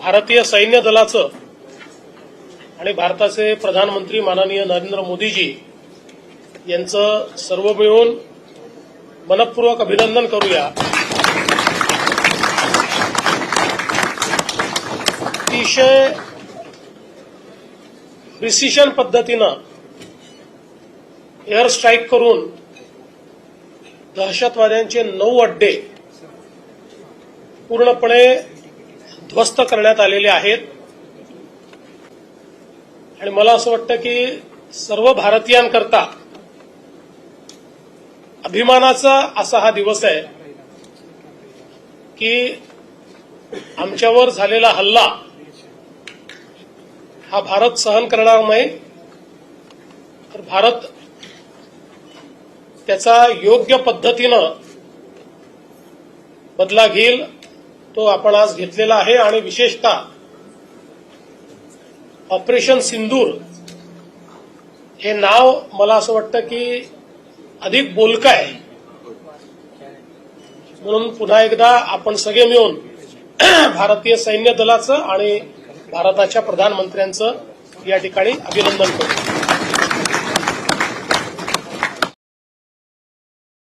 भारतीय सैन्य दलाचं आणि भारताचे प्रधानमंत्री माननीय नरेंद्र मोदीजी यांचं सर्व मिळून मनपूर्वक अभिनंदन करूया। अतिशय प्रिसिशन पद्धतीनं एअर स्ट्राईक करून दहशतवाद्यांचे 9 अड्डे पूर्णपणे ध्वस्त करण्यात आलेले आहेत आणि मला असं वाटतं की सर्व भारतीयांकरता अभिमानाचा असा हा दिवस आहे की आमच्यावर झालेला हल्ला हा भारत सहन करणार नाही, तर भारत त्याचा योग्य पद्धतीनं बदला घेईल, तो आपण आज घेतलेला आहे। आणि विशेषतः ऑपरेशन सिंदूर हे नाव मला असं वाटतं की अधिक बोलकं आहे, म्हणून पुन्हा एकदा आपण सगळे मिळून भारतीय सैन्य दलाचं आणि भारताच्या प्रधानमंत्र्यांचं या ठिकाणी अभिनंदन करू।